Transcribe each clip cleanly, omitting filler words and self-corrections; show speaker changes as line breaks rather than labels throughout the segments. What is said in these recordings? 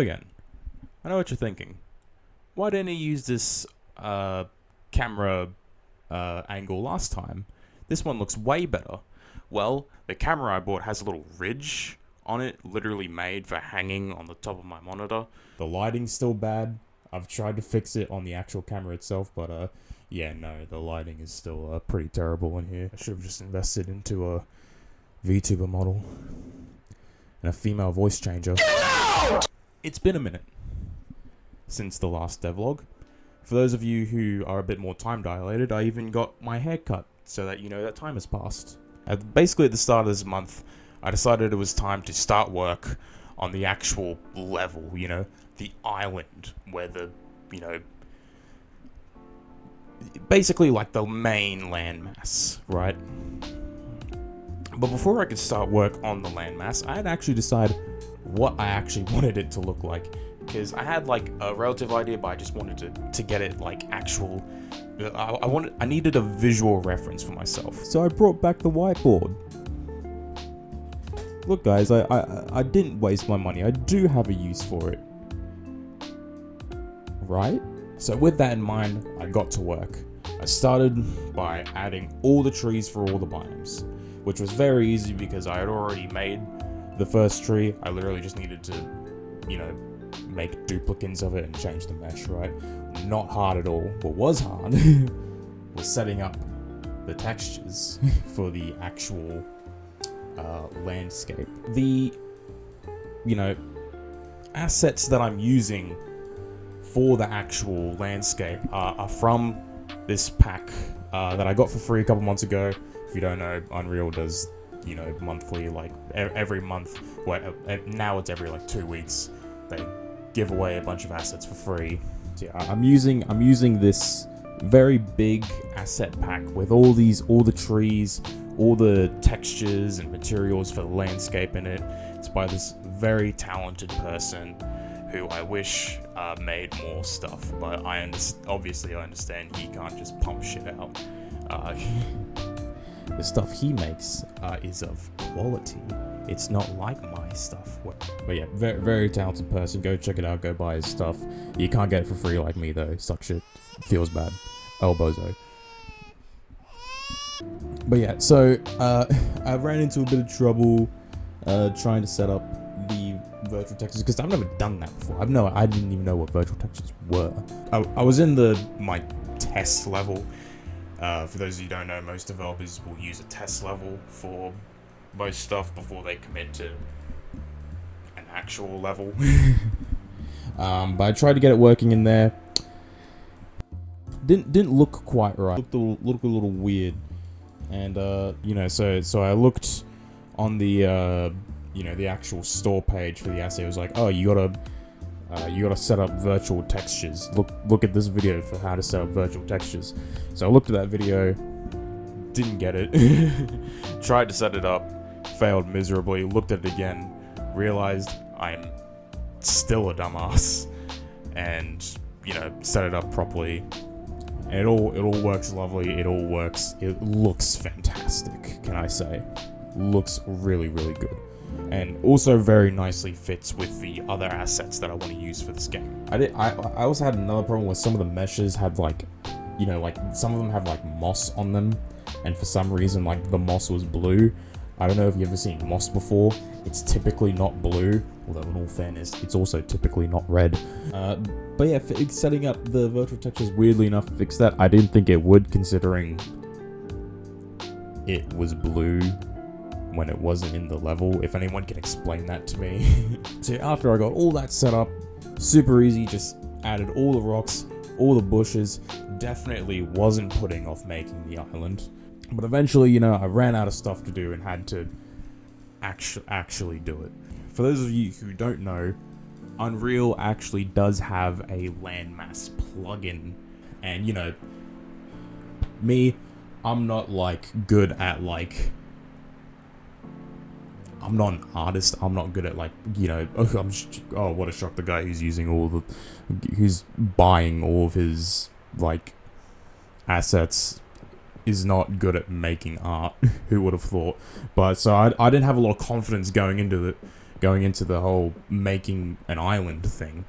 again, I know what you're thinking. Why didn't he use this camera angle last time? This one looks way better. Well, the camera I bought has a little ridge on it, literally made for hanging on the top of my monitor. The lighting's still bad. I've tried to fix it on the actual camera itself, but yeah, no, the lighting is still pretty terrible in here. I should have just invested into a VTuber model and a female voice changer. It's been a minute since the last devlog. For those of you who are a bit more time dilated, I even got my hair cut so that you know that time has passed. Basically at the start of this month, I decided it was time to start work on the actual level, you know, the island where the, you know, basically like the main landmass, right? But before I could start work on the landmass, I had actually decided what I actually wanted it to look like, because I had like a relative idea, but I just wanted to get it like actual. I needed a visual reference for myself, so I brought back the whiteboard. Look, guys, I didn't waste my money. I do have a use for it, right? So with that in mind, I got to work. I started by adding all the trees for all the biomes, which was very easy because I had already made the first tree. I literally just needed to, you know, make duplicates of it and change the mesh, right? Not hard at all. What was hard was setting up the textures for the actual landscape. The, you know, assets that I'm using for the actual landscape are from this pack that I got for free a couple months ago. If you don't know, Unreal does, you know, monthly, like every month. Well, now it's every like 2 weeks. They give away a bunch of assets for free. So yeah, I'm using this very big asset pack with all the trees, all the textures and materials for the landscape in it. It's by this very talented person who I wish made more stuff, but obviously I understand he can't just pump shit out. The stuff he makes is of quality. It's not like my stuff. But yeah, very, very talented person. Go check it out. Go buy his stuff. You can't get it for free like me though. Suck shit. Feels bad. El Bozo. But yeah, so I ran into a bit of trouble trying to set up the virtual textures because I've never done that before. I didn't even know what virtual textures were. I was in my test level. For those of you who don't know, most developers will use a test level for most stuff before they commit to an actual level. But I tried to get it working in there. Didn't look quite right. Looked a little weird. And you know, so I looked on the you know, the actual store page for the asset. It was like, oh, you gotta set up virtual textures. Look at this video for how to set up virtual textures. So I looked at that video, didn't get it. Tried to set it up, failed miserably. Looked at it again, realized I'm still a dumbass, and you know, set it up properly. And it all works lovely. It all works. It looks fantastic. Can I say? Looks really, really good. And also very nicely fits with the other assets that I want to use for this game. I also had another problem where some of the meshes had like, you know, like some of them have like moss on them, and for some reason like the moss was blue. I don't know if you've ever seen moss before. It's typically not blue, although in all fairness, it's also typically not red. But yeah, setting up the virtual textures weirdly enough fixed that. I didn't think it would, considering it was blue when it wasn't in the level. If anyone can explain that to me. So after I got all that set up, super easy, just added all the rocks, all the bushes. Definitely wasn't putting off making the island. But eventually, you know, I ran out of stuff to do and had to actually do it. For those of you who don't know, Unreal actually does have a landmass plugin. And, you know, me, I'm not, like, good at, like... I'm not an artist. I'm not good at, like, you know... Oh, what a shock. The guy who's using who's buying all of his, like, assets is not good at making art. Who would have thought? But so I didn't have a lot of confidence going into it going into the whole making an island thing,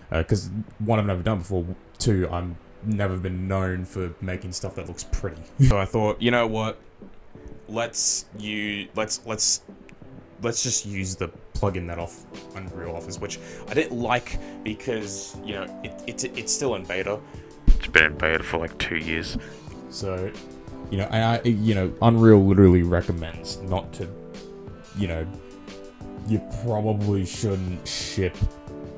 because one, I've never done before, two, I'm never been known for making stuff that looks pretty. So I thought, you know what, let's just use the plugin that Unreal offers, which I didn't like because, you know, it's still in beta. It's been in beta for like 2 years. So, you know, Unreal literally recommends not to, you know, you probably shouldn't ship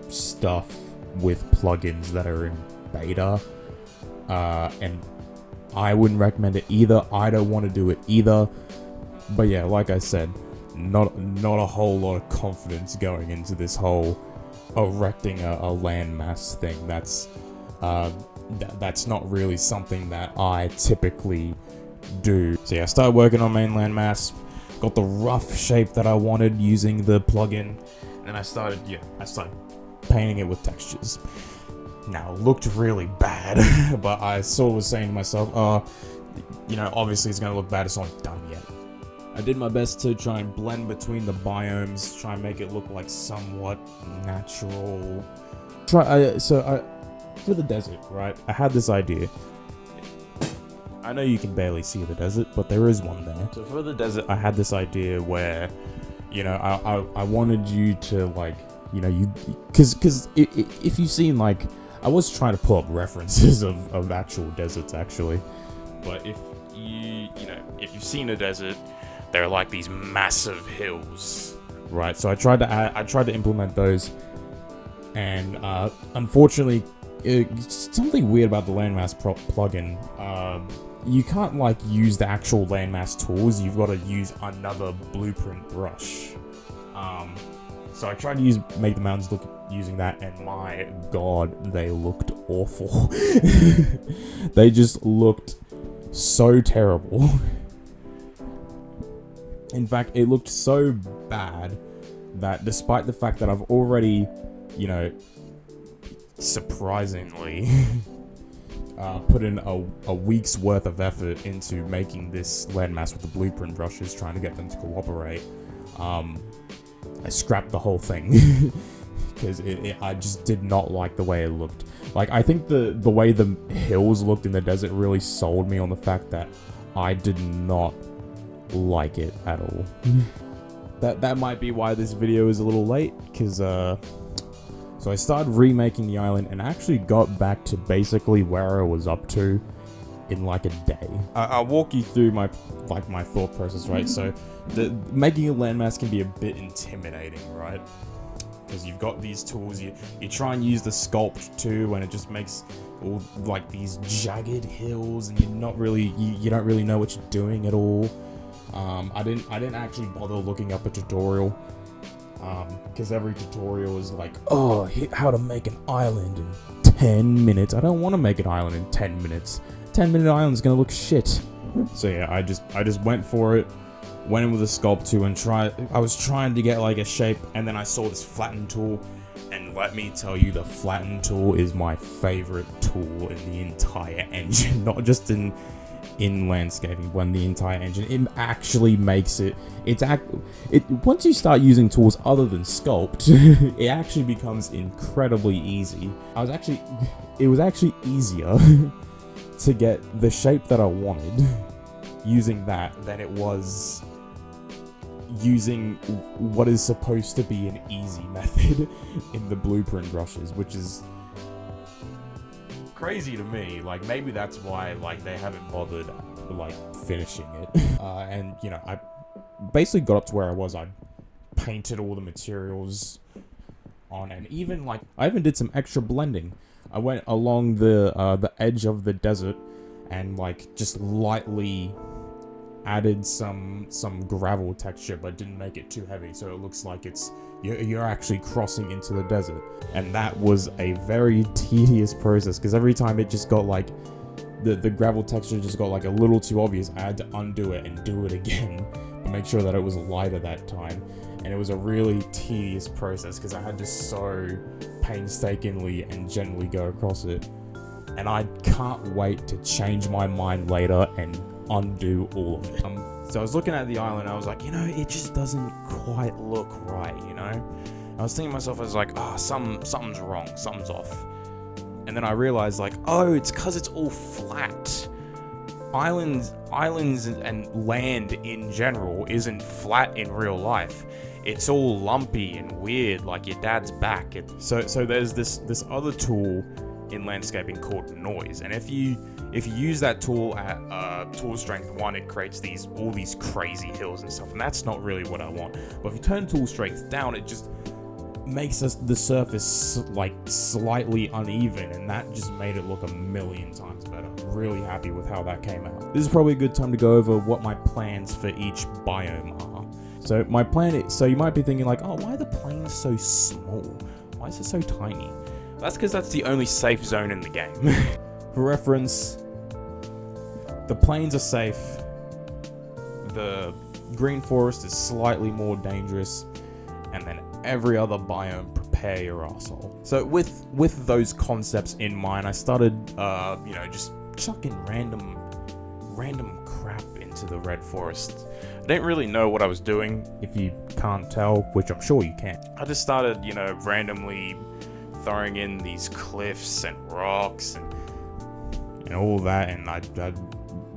stuff with plugins that are in beta. And I wouldn't recommend it either. I don't want to do it either. But yeah, like I said, not a whole lot of confidence going into this whole erecting a landmass thing. That's not really something that I typically do. So yeah, I started working on main landmass, got the rough shape that I wanted using the plugin, and I started painting it with textures. Now, it looked really bad, but I sort of was saying to myself, you know, obviously it's gonna look bad, it's not done yet. I did my best to try and blend between the biomes, try and make it look like somewhat natural. For the desert, right, I had this idea. I know you can barely see the desert, but there is one there. So for the desert, I had this idea where, you know, I wanted you to, like, you know, because if you've seen, like, I was trying to pull up references of actual deserts, actually. But if you've seen a desert, they're like these massive hills, right? So I tried to implement those, and unfortunately, something weird about the landmass plugin. You can't like use the actual landmass tools. You've got to use another blueprint brush. So I tried to make the mountains look using that, and my god, they looked awful. They just looked so terrible. In fact, it looked so bad that despite the fact that I've already, you know, surprisingly put in a week's worth of effort into making this landmass with the blueprint brushes, trying to get them to cooperate, I scrapped the whole thing because I just did not like the way it looked. Like, I think the way the hills looked in the desert really sold me on the fact that I did not like it at all. That might be why this video is a little late, because so I started remaking the island and actually got back to basically where I was up to in like a day. I'll walk you through my thought process, right? So making a landmass can be a bit intimidating, right? Because you've got these tools, you try and use the sculpt too, and it just makes all like these jagged hills, and you don't really know what you're doing at all. I didn't actually bother looking up a tutorial, because every tutorial is like, oh, how to make an island in 10 minutes. I don't want to make an island in 10 minutes. 10-minute island's gonna look shit. So yeah, I just went for it, went in with a sculpt tool and I was trying to get like a shape, and then I saw this flatten tool, and let me tell you, the flatten tool is my favorite tool in the entire engine, not just in landscaping, but in the entire engine. It actually makes it once you start using tools other than sculpt, it actually becomes incredibly easy. It was actually easier to get the shape that I wanted using that than it was using what is supposed to be an easy method in the blueprint brushes, which is crazy to me. Like, maybe that's why like they haven't bothered like finishing it. And you know, I basically got up to where I was. I painted all the materials on, and even like I even did some extra blending. I went along the edge of the desert and like just lightly added some gravel texture, but didn't make it too heavy, so it looks like you're actually crossing into the desert. And that was a very tedious process, because every time it just got like the gravel texture just got like a little too obvious. I had to undo it and do it again to make sure that it was lighter that time. And it was a really tedious process because I had to so painstakingly and gently go across it. And I can't wait to change my mind later and undo all of it. So I was looking at the island, I was like, it just doesn't quite look right, I was thinking to myself, I was like, something's wrong, something's off. And then I realized, like, it's because it's all flat. Islands and land in general isn't flat in real life. It's all lumpy and weird, like your dad's back. So there's this other tool in landscaping called noise, and if you use that tool at tool strength 1, it creates all these crazy hills and stuff, and that's not really what I want. But if you turn tool strength down, it just makes the surface like slightly uneven, and that just made it look a million times better. I'm really happy with how that came out. This is probably a good time to go over what my plans for each biome are. So my plan is, so you might be thinking like, why are the plains so small? Why is it so tiny? That's because that's the only safe zone in the game. For reference, the plains are safe. The green forest is slightly more dangerous, and then every other biome, prepare your asshole. So with those concepts in mind, I started, just chucking random crap into the red forest. I didn't really know what I was doing, if you can't tell, which I'm sure you can. I just started, randomly throwing in these cliffs and rocks and all that, and I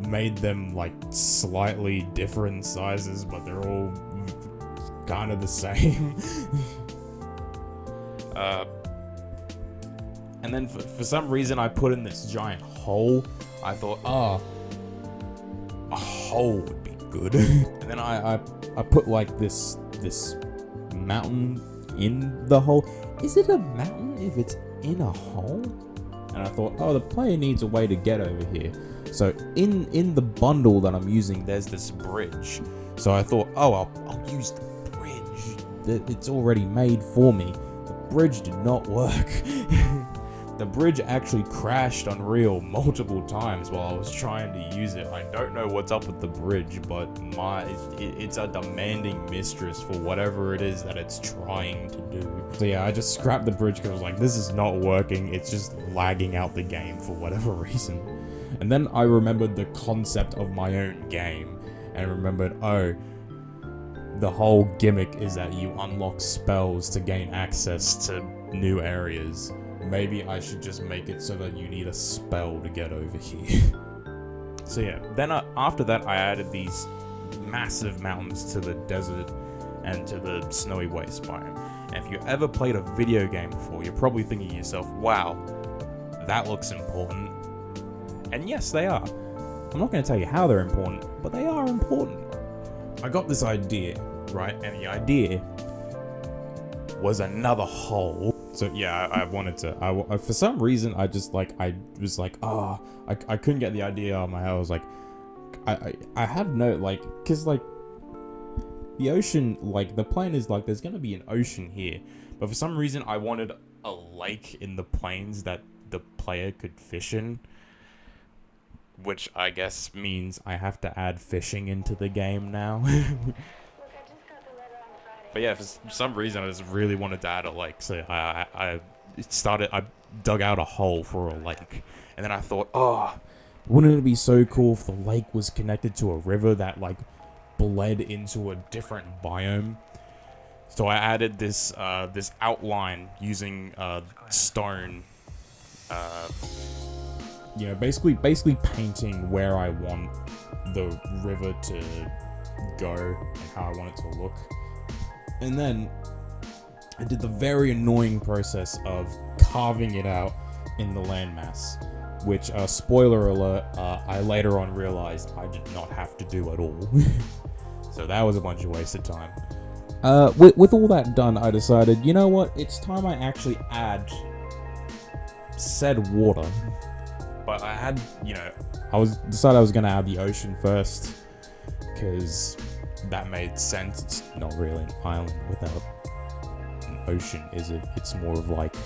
made them like slightly different sizes, but they're all kind of the same. And then for some reason I put in this giant hole. I thought, a hole would be good. And then I put like this mountain in the hole. Is it a mountain if it's in a hole? And I thought, the player needs a way to get over here. So in the bundle that I'm using, there's this bridge. So I thought, I'll use the bridge. It's already made for me. The bridge did not work. The bridge actually crashed Unreal multiple times while I was trying to use it. I don't know what's up with the bridge, but it's a demanding mistress for whatever it is that it's trying to do. So yeah, I just scrapped the bridge because I was like, this is not working. It's just lagging out the game for whatever reason. And then I remembered the concept of my own game, and remembered, the whole gimmick is that you unlock spells to gain access to new areas. Maybe I should just make it so that you need a spell to get over here. So yeah, then after that I added these massive mountains to the desert and to the snowy waste biome. And if you ever played a video game before, you're probably thinking to yourself, wow, that looks important. And yes, they are. I'm not going to tell you how they're important, but they are important. I got this idea, right? And the idea was another hole. So yeah, I wanted to, for some reason, I was like, I couldn't get the idea out of my head. I was like, I have no, like, cause like, the ocean, like, the plane is like, there's gonna be an ocean here. But for some reason, I wanted a lake in the plains that the player could fish in. Which I guess means I have to add fishing into the game now. But yeah, for some reason I just really wanted to add a lake, so I dug out a hole for a lake. And then I thought, wouldn't it be so cool if the lake was connected to a river that like bled into a different biome? So I added this outline using stone. Basically painting where I want the river to go and how I want it to look. And then I did the very annoying process of carving it out in the landmass, which, spoiler alert, I later on realized I did not have to do at all. So that was a bunch of wasted time. With all that done, I decided, you know what, it's time I actually add said water. But I had, decided I was going to add the ocean first, because that made sense. It's not really an island without an ocean, is it? It's more of like,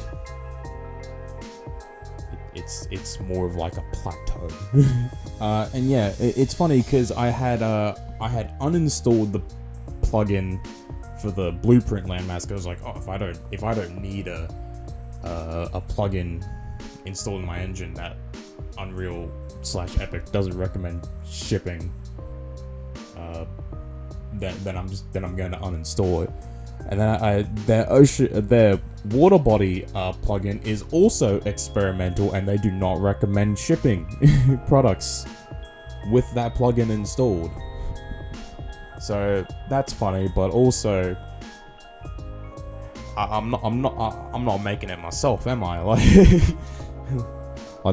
it's more of like a plateau. And yeah, it's funny because I had uninstalled the plugin for the blueprint landmass. Because I was like, if I don't need a plugin installed in my engine that Unreal/Epic doesn't recommend shipping, then I'm going to uninstall it. And then their water body plugin is also experimental, and they do not recommend shipping products with that plugin installed. So that's funny, but also I'm not making it myself, am I? Like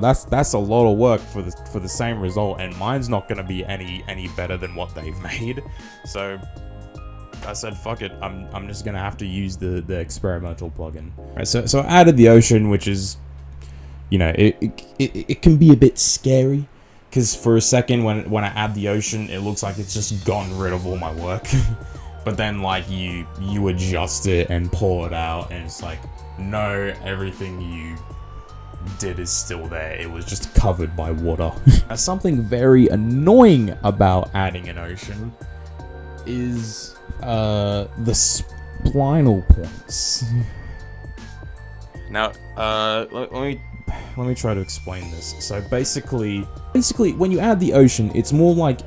that's a lot of work for the same result, and mine's not gonna be any better than what they've made. So I said, fuck it, I'm just gonna have to use the experimental plugin. Right, so I added the ocean, which is, you know, it can be a bit scary, because for a second when I add the ocean, it looks like it's just gotten rid of all my work. But then like you adjust it and pull it out, and it's like, no, everything you did is still there. It was just covered by water. Something very annoying about adding an ocean is the spinal points. Now, let me try to explain this. So basically, when you add the ocean, it's more like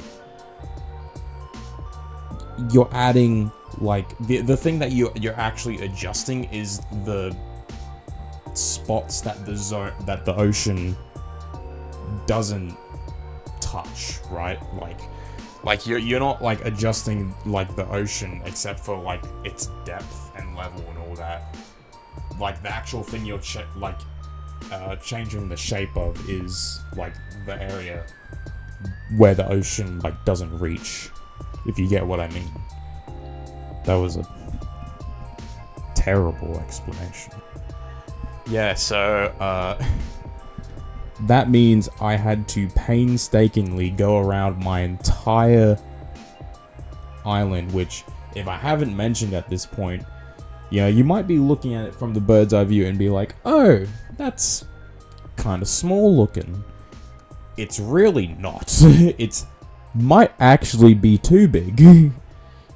you're adding, like, the thing that you're actually adjusting is the spots that the ocean doesn't touch, right? Like you're not like adjusting like the ocean except for like its depth and level and all that. Like the actual thing you're changing the shape of is like the area where the ocean like doesn't reach, if you get what I mean. That was a terrible explanation. Yeah, so that means I had to painstakingly go around my entire island, which, if I haven't mentioned at this point, you know, you might be looking at it from the bird's eye view and be like, oh, that's kind of small looking. It's really not. It might actually be too big.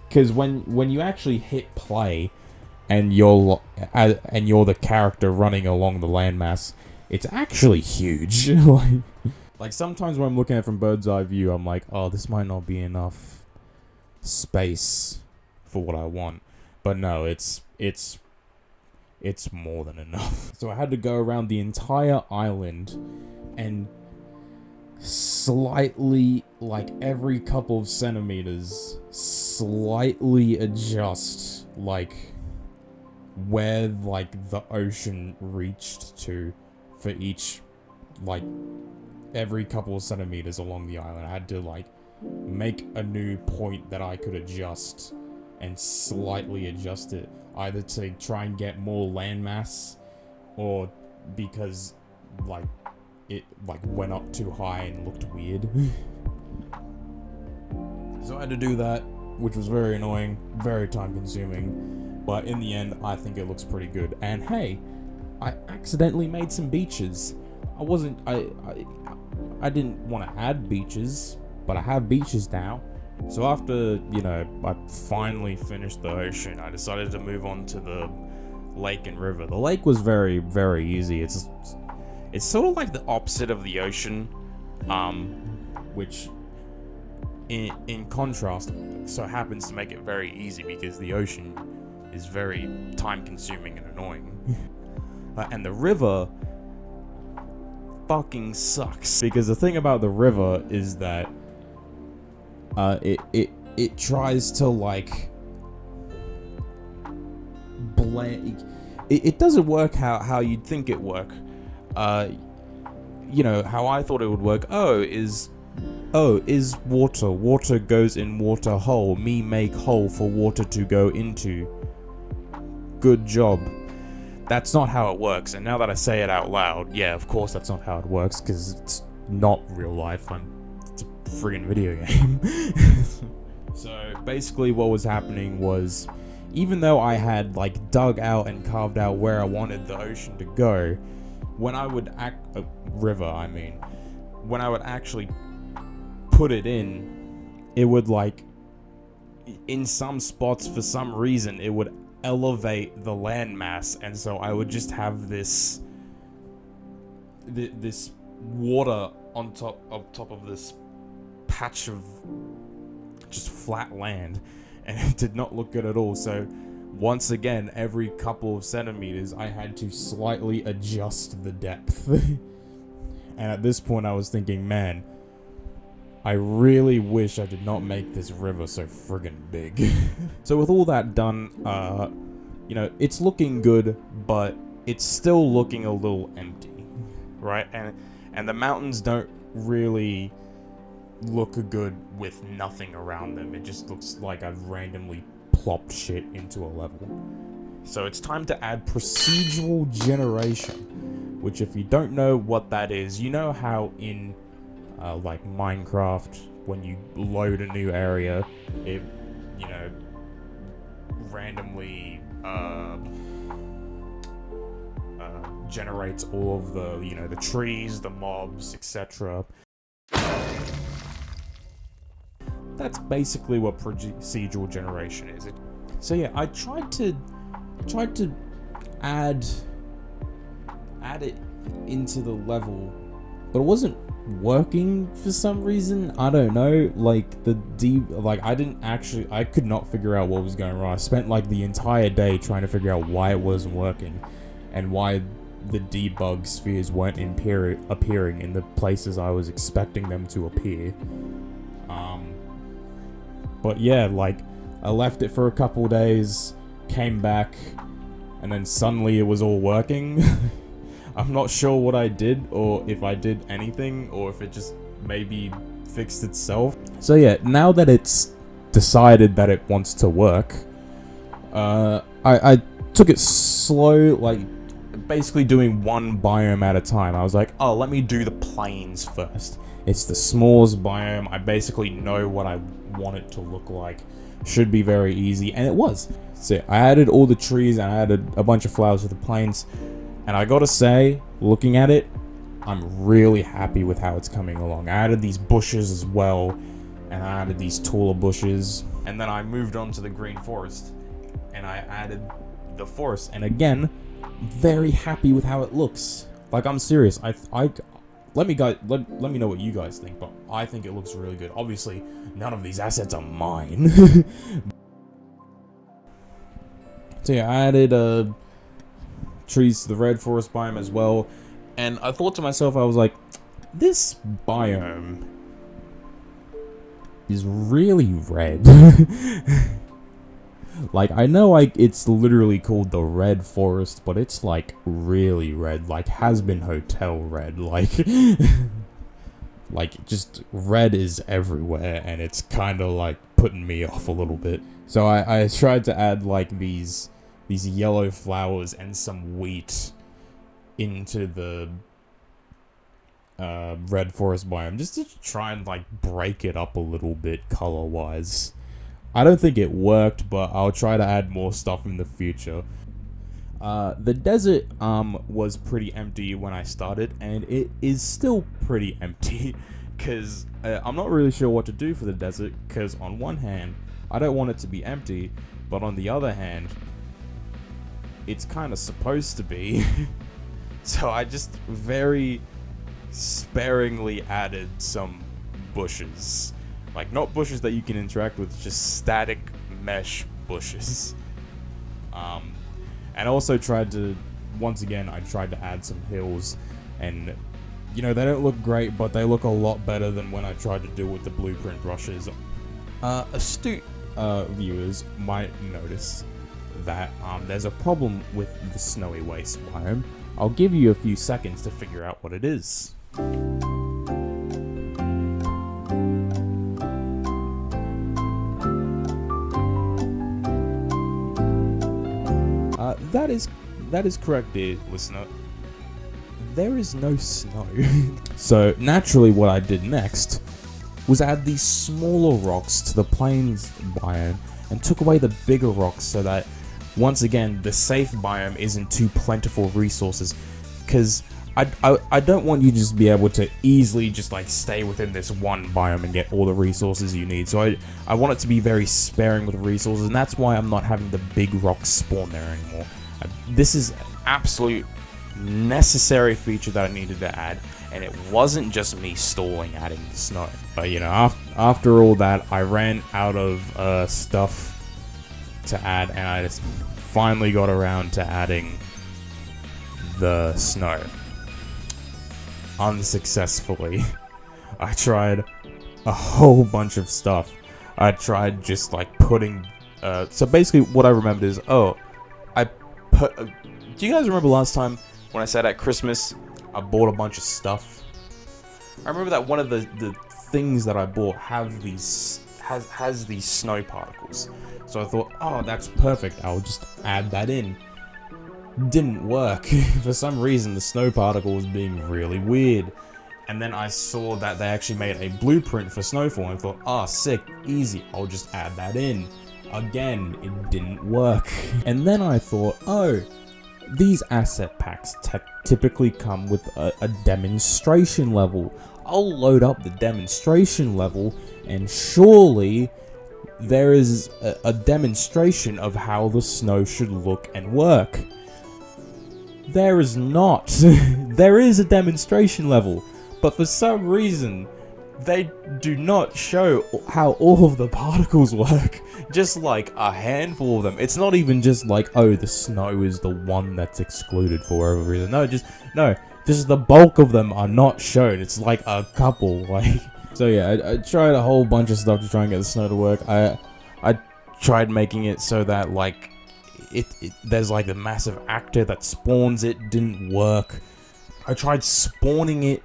Because when you actually hit play and you're the character running along the landmass, it's actually huge. like sometimes when I'm looking at it from bird's eye view, I'm like, oh, this might not be enough space for what I want. But no, it's more than enough. So I had to go around the entire island and slightly, like every couple of centimeters, slightly adjust like where like the ocean reached to for each, like every couple of centimeters along the island. I had to like make a new point that I could adjust and slightly adjust it, either to try and get more landmass or because like it like went up too high and looked weird. So I had to do that, which was very annoying, very time consuming, but in the end I think it looks pretty good. And hey, I accidentally made some beaches. I didn't want to add beaches, but I have beaches now. So after, you know, I finally finished the ocean, I decided to move on to the lake and river. The lake was very, very easy. It's sort of like the opposite of the ocean, which in contrast so happens to make it very easy, because the ocean is very time consuming and annoying. And the river fucking sucks, because the thing about the river is that it tries to like blend. It doesn't work how you'd think it work. You know how I thought it would work. Is water goes in water hole, me make hole for water to go into. Good job. That's not how it works. And now that I say it out loud, yeah, of course that's not how it works, because it's not real life. It's a friggin' video game. So basically what was happening was, even though I had like dug out and carved out where I wanted the ocean to go, when I would when I would actually put it in, it would like, in some spots for some reason, it would elevate the landmass, and so I would just have this water on top of this patch of just flat land, and it did not look good at all. So once again, every couple of centimeters, I had to slightly adjust the depth. And at this point, I was thinking, man, I really wish I did not make this river so friggin' big. So with all that done, you know, it's looking good, but it's still looking a little empty, right? And the mountains don't really look good with nothing around them. It just looks like I've randomly plopped shit into a level. So it's time to add procedural generation, which, if you don't know what that is, you know how in like Minecraft, when you load a new area, it, you know, randomly generates all of the, you know, the trees, the mobs, etc. That's basically what procedural generation is. So yeah, I tried to add it into the level, but it wasn't working for some reason. I don't know, like I could not figure out what was going wrong. I spent like the entire day trying to figure out why it wasn't working and why the debug spheres weren't appearing in the places I was expecting them to appear. But yeah, like, I left it for a couple days, came back, and then suddenly it was all working. I'm not sure what I did, or if I did anything, or if it just maybe fixed itself. So yeah, now that it's decided that it wants to work, I took it slow, like basically doing one biome at a time. I was like, oh, let me do the plains first. It's the smallest biome. I basically know what I want it to look like. Should be very easy, and it was. So I added all the trees, and I added a bunch of flowers to the plains. And I gotta say, looking at it, I'm really happy with how it's coming along. I added these bushes as well, and I added these taller bushes. And then I moved on to the green forest, and I added the forest. And again, very happy with how it looks. Like, I'm serious. Let me know what you guys think, but I think it looks really good. Obviously, none of these assets are mine. So yeah, I added trees to the red forest biome as well, and I thought to myself, I was like, this biome is really red. Like, I know, like, it's literally called the red forest, but it's like really red, like Has Been Hotel red, like like just red is everywhere, and it's kind of like putting me off a little bit. So I tried to add like these yellow flowers and some wheat into the red forest biome, just to try and like break it up a little bit color wise. I don't think it worked, but I'll try to add more stuff in the future. The desert was pretty empty when I started, and it is still pretty empty, because I'm not really sure what to do for the desert, because on one hand, I don't want it to be empty, but on the other hand, it's kind of supposed to be. So I just very sparingly added some bushes. Like, not bushes that you can interact with, just static mesh bushes. And also tried to, once again, I tried to add some hills, and, you know, they don't look great, but they look a lot better than when I tried to do with the blueprint brushes. Astute viewers might notice that there's a problem with the snowy waste biome. I'll give you a few seconds to figure out what it is. That is correct, dear listener. There is no snow. So naturally, what I did next was add these smaller rocks to the plains biome and took away the bigger rocks, so that once again the safe biome isn't too plentiful resources. Because I don't want you to just be able to easily just like stay within this one biome and get all the resources you need. So I want it to be very sparing with resources, and that's why I'm not having the big rocks spawn there anymore. This is absolute necessary feature that I needed to add, and it wasn't just me stalling adding the snow. But you know, after all that, I ran out of stuff to add, and I just finally got around to adding the snow. Unsuccessfully. I tried a whole bunch of stuff. I tried just like putting so basically what I remembered is, I put do you guys remember last time when I said at Christmas I bought a bunch of stuff? I remember that one of the things that I bought has these snow particles. So I thought, oh, that's perfect, I'll just add that in. Didn't work. For some reason the snow particle was being really weird. And then I saw that they actually made a blueprint for snowfall and thought, ah, sick, easy, I'll just add that in. Again, it didn't work. And then I thought, oh, these asset packs typically come with a demonstration level. I'll load up the demonstration level and surely there is a demonstration of how the snow should look and work. There is not. There is a demonstration level, but for some reason, they do not show how all of the particles work. Just like a handful of them. It's not even just like, oh, the snow is the one that's excluded for whatever reason. No, just the bulk of them are not shown. It's like a couple, like. So yeah, I tried a whole bunch of stuff to try and get the snow to work. I tried making it so that like there's like a massive actor that spawns it. Didn't work. I tried spawning it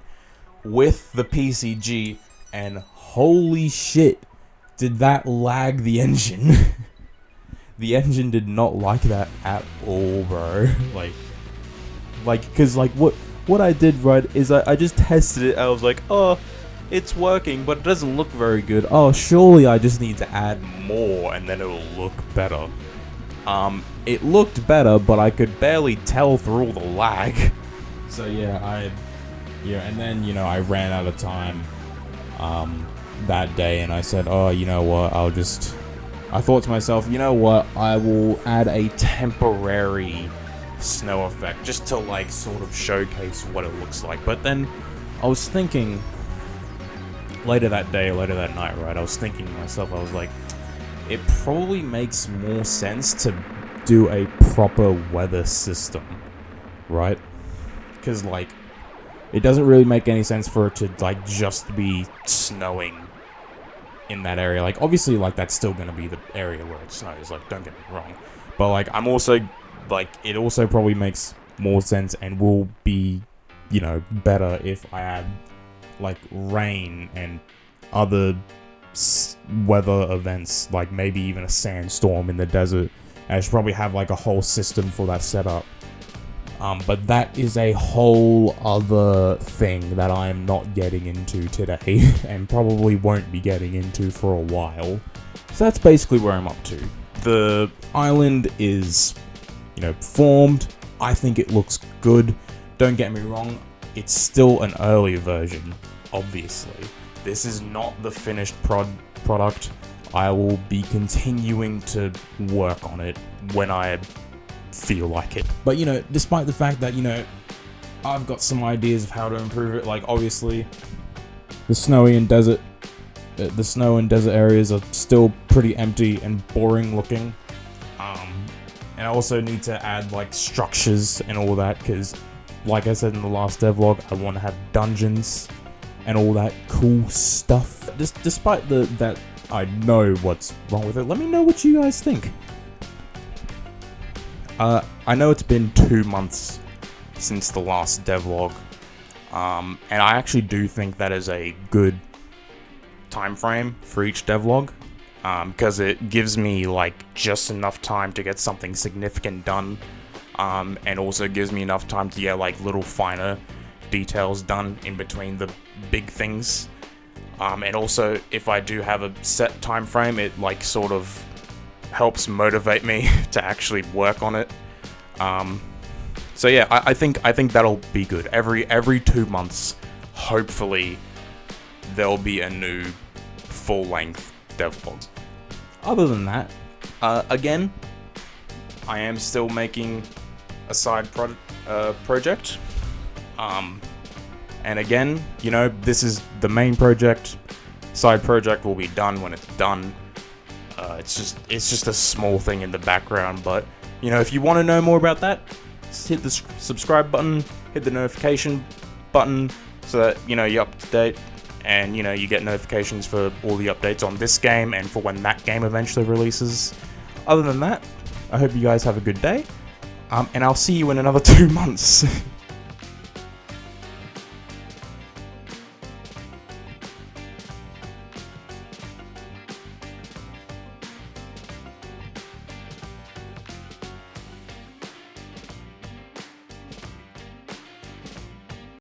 with the PCG, and holy shit, did that lag the engine. The engine did not like that at all, bro. Cause what I did right is I just tested it. I was like, oh, it's working, but it doesn't look very good. Oh, surely I just need to add more and then it'll look better. It looked better, but I could barely tell through all the lag. So yeah, and then, you know, I ran out of time that day, and I said, oh, you know what, I thought to myself, you know what, I will add a temporary snow effect, just to, like, sort of showcase what it looks like. But then, I was thinking, later that night, right, I was thinking to myself, I was like, it probably makes more sense to do a proper weather system, right? Because, like, it doesn't really make any sense for it to, like, just be snowing in that area. Like, obviously, like, that's still gonna be the area where it snows, like, don't get me wrong. But, like, I'm also, like, it also probably makes more sense and will be, you know, better if I add, like, rain and other weather events, like maybe even a sandstorm in the desert. I should probably have, like, a whole system for that setup. But that is a whole other thing that I am not getting into today, and probably won't be getting into for a while. So that's basically where I'm up to. The island is, you know, formed. I think it looks good. Don't get me wrong, it's still an early version, obviously. This is not the finished product. I will be continuing to work on it when I feel like it. But, you know, despite the fact that, you know, I've got some ideas of how to improve it, like, obviously, the snow and desert areas are still pretty empty and boring looking. And I also need to add, like, structures and all that, because, like I said in the last devlog, I want to have dungeons and all that cool stuff. Despite that I know what's wrong with it, let me know what you guys think. I know it's been 2 months since the last devlog, and I actually do think that is a good time frame for each devlog, because it gives me, like, just enough time to get something significant done, and also gives me enough time to get, like, little finer details done in between the big things. And also, if I do have a set time frame, it, like, sort of helps motivate me to actually work on it. So yeah, I think that'll be good. Every 2 months, hopefully, there'll be a new full-length devlog. Other than that, again, I am still making a side project. And again, this is the main project. Side project will be done when it's done. It's just a small thing in the background, but if you want to know more about that, just hit the subscribe button, hit the notification button, so that you're up to date, and you get notifications for all the updates on this game and for when that game eventually releases. Other than that, I hope you guys have a good day, and I'll see you in another 2 months.